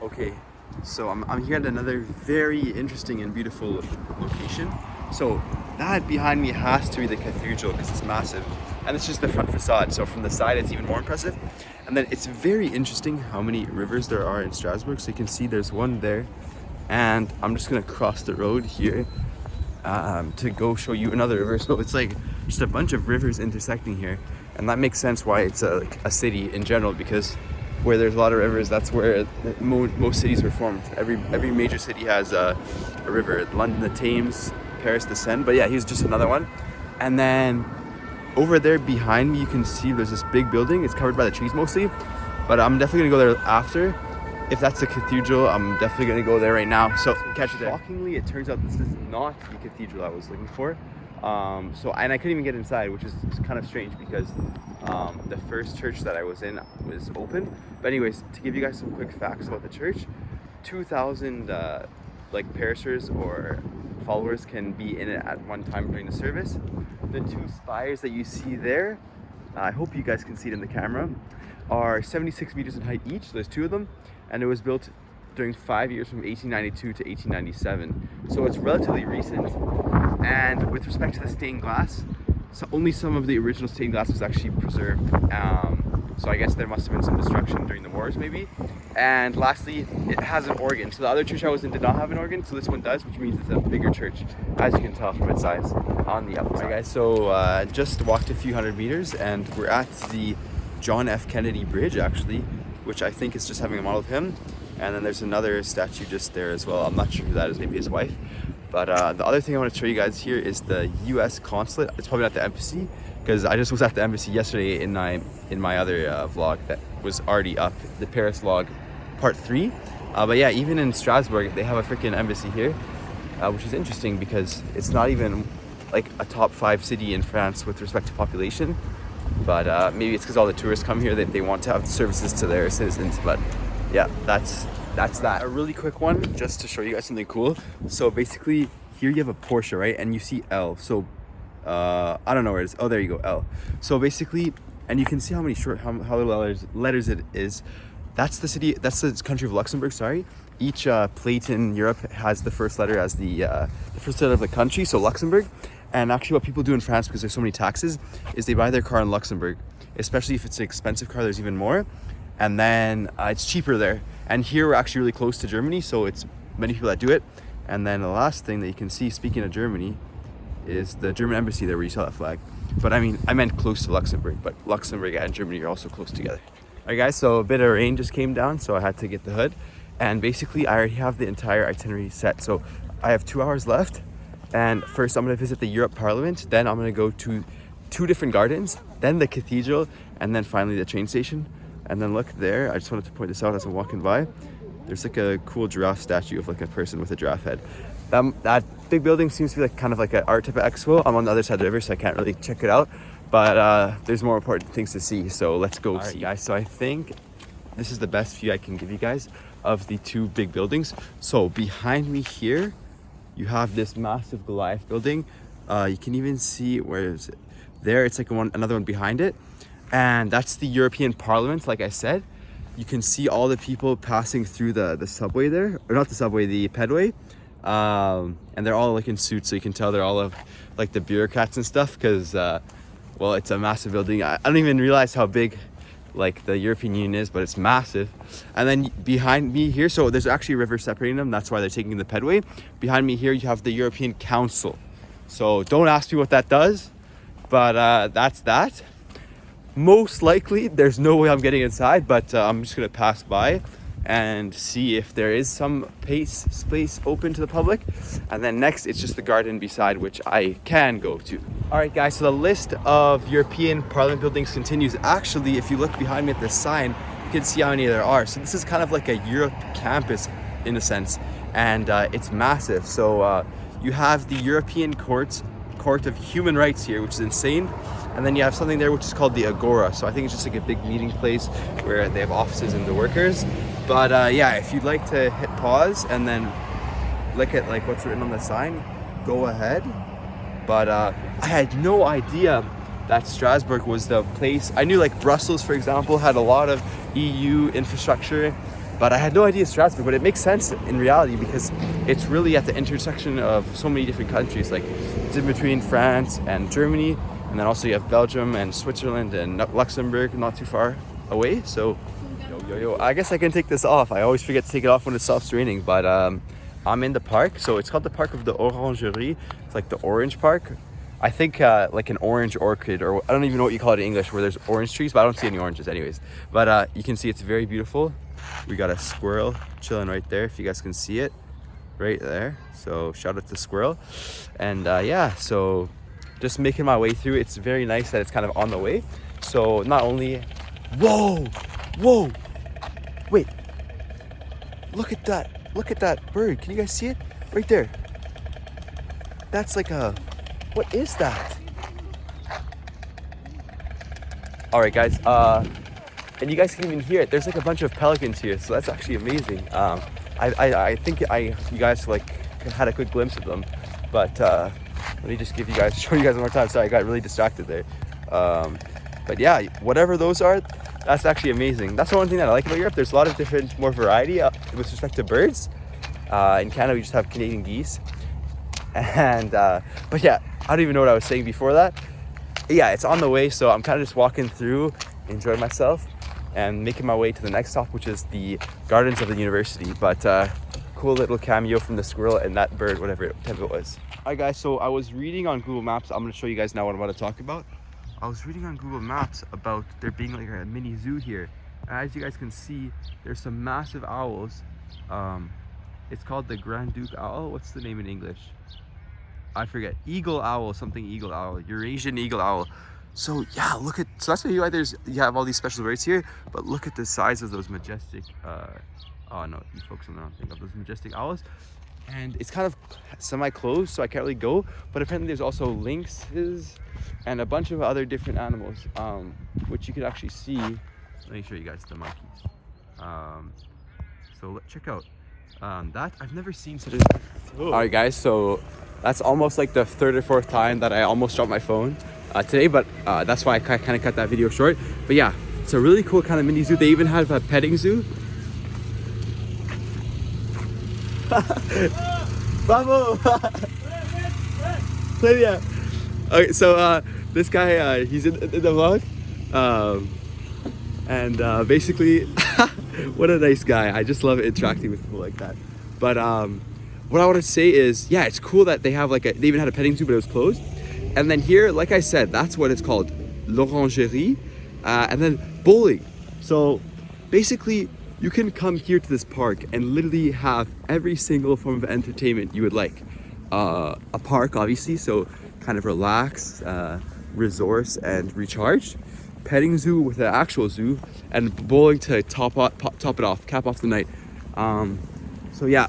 Okay, so I'm here at another very interesting and beautiful location. So that behind me has to be the cathedral because it's massive, and it's just the front facade. So from the side, it's even more impressive. And then it's very interesting how many rivers there are in Strasbourg. So you can see there's one there, and I'm just gonna cross the road here to go show you another river. So it's like just a bunch of rivers intersecting here, and that makes sense why it's like a city in general, because where there's a lot of rivers, that's where most cities were formed. Every major city has a river. London, the Thames; Paris, the Seine. But yeah, here's just another one. And then over there behind me, you can see there's this big building. It's covered by the trees mostly, but I'm definitely gonna go there after. If that's the cathedral, I'm definitely gonna go there right now. So catch you there. Shockingly, it turns out this is not the cathedral I was looking for. And I couldn't even get inside, which is kind of strange because the first church that I was in was open. But anyways, to give you guys some quick facts about the church, 2,000 like parishioners or followers can be in it at one time during the service. The two spires that you see there, I hope you guys can see it in the camera, are 76 meters in height each. So there's two of them, and it was built during 5 years from 1892 to 1897. So it's relatively recent. And with respect to the stained glass, so only some of the original stained glass was actually preserved. So I guess there must have been some destruction during the wars maybe. And lastly, it has an organ. So the other church I was in did not have an organ, so this one does, which means it's a bigger church, as you can tell from its size on the outside. Alright guys, so just walked a few hundred meters and we're at the John F. Kennedy Bridge actually, which I think is just having a model of him. And then there's another statue just there as well. I'm not sure who that is, maybe his wife. But the other thing I want to show you guys here is the U.S. consulate. It's probably not the embassy, because I just was at the embassy yesterday in my other vlog that was already up, the Paris vlog, part 3. But yeah, even in Strasbourg, they have a freaking embassy here, which is interesting because it's not even like a top 5 city in France with respect to population. But maybe it's because all the tourists come here that they want to have services to their citizens. But yeah, that's that. A really quick one just to show you guys something cool. So basically here you have a Porsche, right? And you see L. So I don't know where it is. Oh, there you go, L. So basically, and you can see how many how little letters it is. That's the country of Luxembourg, sorry. Each plate in Europe has the first letter as the first letter of the country, so Luxembourg. And actually what people do in France, because there's so many taxes, is they buy their car in Luxembourg. Especially if it's an expensive car, there's even more. And then it's cheaper there. And here we're actually really close to Germany, so it's many people that do it. And then the last thing that you can see, speaking of Germany, is the German embassy there where you saw that flag. But I meant close to Luxembourg, but Luxembourg and Germany are also close together. Alright guys, so a bit of rain just came down, so I had to get the hood. And basically I already have the entire itinerary set. So I have 2 hours left. And first I'm gonna visit the Europe Parliament, then I'm gonna go to 2 different gardens, then the cathedral, and then finally the train station. And then look there, I just wanted to point this out as I'm walking by. There's like a cool giraffe statue of like a person with a giraffe head. That big building seems to be like kind of like an art type of expo. I'm on the other side of the river, so I can't really check it out. But there's more important things to see, so let's go see. Guys, so I think this is the best view I can give you guys of the 2 big buildings. So behind me here, you have this massive Goliath building. You can even see, where is it? There, it's like another one behind it. And that's the European Parliament, like I said. You can see all the people passing through the subway there, or not the subway, the pedway. And they're all like in suits, so you can tell they're all of like the bureaucrats and stuff, because well, it's a massive building. I don't even realize how big like the European Union is, but it's massive. And then behind me here, so there's actually a river separating them, that's why they're taking the pedway. Behind me here you have the European Council. So don't ask me what that does, but that's that. Most likely there's no way I'm getting inside, but I'm just gonna pass by and see if there is some space open to the public. And then next it's just the garden beside, which I can go to. All right guys, so the list of European Parliament buildings continues. Actually, if you look behind me at this sign, you can see how many there are. So this is kind of like a Europe campus in a sense, and it's massive. So you have the European Court of Human Rights here, which is insane. And then you have something there which is called the Agora. So I think it's just like a big meeting place where they have offices and the workers. But yeah, if you'd like to hit pause and then look at like what's written on the sign, go ahead. But I had no idea that Strasbourg was the place. I knew like Brussels, for example, had a lot of EU infrastructure But I had no idea Strasbourg, but it makes sense in reality because it's really at the intersection of so many different countries. Like it's in between France and Germany, and then also you have Belgium and Switzerland and Luxembourg not too far away. So yo, I guess I can take this off. I always forget to take it off when it stops raining, but I'm in the park. So it's called the Park of the Orangerie. It's like the orange park. I think like an orange orchid, or I don't even know what you call it in English, where there's orange trees, but I don't see any oranges anyways. But you can see it's very beautiful. We got a squirrel chilling right there, if you guys can see it, right there. So shout out to squirrel. And yeah, so just making my way through. It's very nice that it's kind of on the way. So not only, whoa, wait, look at that bird. Can you guys see it? Right there. That's like a, what is that? All right, guys, and you guys can even hear it. There's like a bunch of pelicans here, so that's actually amazing. I think you guys like had a quick glimpse of them, but let me just show you guys one more time. Sorry, I got really distracted there. But yeah, whatever those are, that's actually amazing. That's the one thing that I like about Europe. There's a lot of different, more variety with respect to birds. In Canada, we just have Canadian geese. And but yeah, I don't even know what I was saying before that. Yeah, it's on the way, so I'm kind of just walking through, enjoying myself, and making my way to the next stop, which is the gardens of the university. But cool little cameo from the squirrel and that bird, whatever type it was. Alright guys, so I was reading on Google Maps. I'm going to show you guys now what I'm about to talk about. I was reading on Google Maps about there being like a mini zoo here. And as you guys can see, there's some massive owls. It's called the Grand Duke Owl. What's the name in English? I forget. Eagle owl, something eagle owl, Eurasian eagle owl. So yeah, so that's why you have all these special birds here, but look at the size of those majestic, oh no, you focus on the wrong thing, of those majestic owls. And it's kind of semi-closed, so I can't really go, but apparently there's also lynxes and a bunch of other different animals, which you could actually see. Let me show you guys the monkeys. So check out that. I've never seen such a... All right guys, so that's almost like the third or fourth time that I almost dropped my phone today, but that's why I kind of cut that video short. But yeah, it's a really cool kind of mini zoo. They even have a petting zoo. Bravo! Yeah. Okay, so this guy, he's in the vlog, and basically, what a nice guy. I just love interacting with people like that. But what I want to say is, yeah, it's cool that they have they even had a petting zoo, but it was closed. And then here, like I said, that's what it's called, l'orangerie, and then bowling. So basically, you can come here to this park and literally have every single form of entertainment you would like. A park, obviously, so kind of relax, resource, and recharge. Petting zoo with an actual zoo, and bowling to cap off the night. So yeah,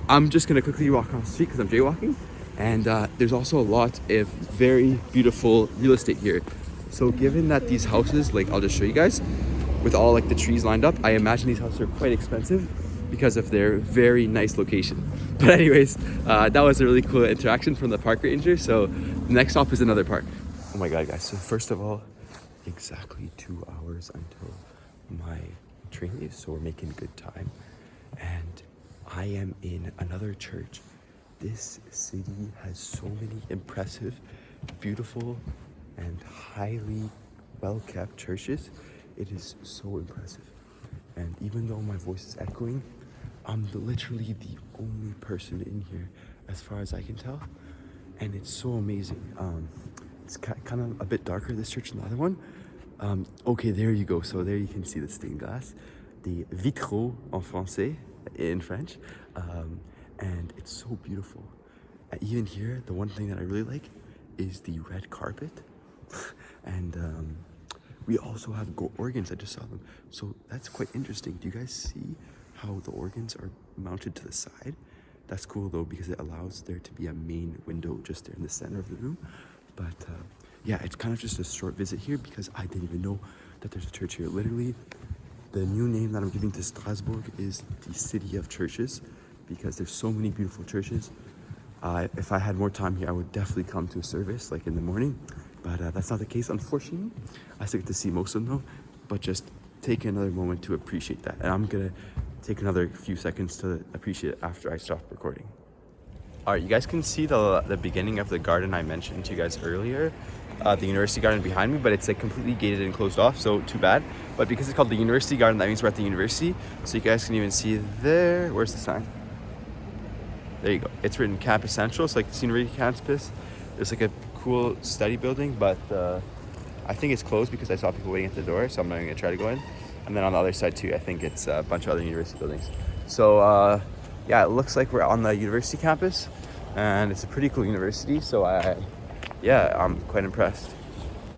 I'm just gonna quickly walk across the street because I'm jaywalking. And there's also a lot of very beautiful real estate here. So given that these houses, I'll just show you guys, with all the trees lined up, I imagine these houses are quite expensive because of their very nice location. But anyways, that was a really cool interaction from the park ranger. So the next stop is another park. Oh my God, guys. So first of all, exactly 2 hours until my train leaves. So we're making good time. And I am in another church. This city has so many impressive, beautiful, and highly well-kept churches. It is so impressive. And even though my voice is echoing, I'm literally the only person in here as far as I can tell. And it's so amazing. It's kind of a bit darker, this church, than the other one. Okay, there you go. So there you can see the stained glass. The vitraux en français, in French. And it's so beautiful. Even here, the one thing that I really like is the red carpet. And we also have organs. I just saw them. So that's quite interesting. Do you guys see how the organs are mounted to the side? That's cool though, because it allows there to be a main window just there in the center of the room. But yeah, it's kind of just a short visit here because I didn't even know that there's a church here. Literally, the new name that I'm giving to Strasbourg is the City of Churches, because there's so many beautiful churches. If I had more time here, I would definitely come to a service in the morning, but that's not the case, unfortunately. I still get to see most of them though, but just take another moment to appreciate that. And I'm gonna take another few seconds to appreciate it after I stop recording. All right, you guys can see the beginning of the garden I mentioned to you guys earlier, the university garden behind me, but it's like completely gated and closed off, so too bad. But because it's called the university garden, that means we're at the university. So you guys can even see there, where's the sign? There you go. It's written Campus Central. It's like the scenery campus. There's like a cool study building, but I think it's closed because I saw people waiting at the door, so I'm not even gonna try to go in. And then on the other side too, I think it's a bunch of other university buildings. So yeah, it looks like we're on the university campus, and it's a pretty cool university. So I'm quite impressed.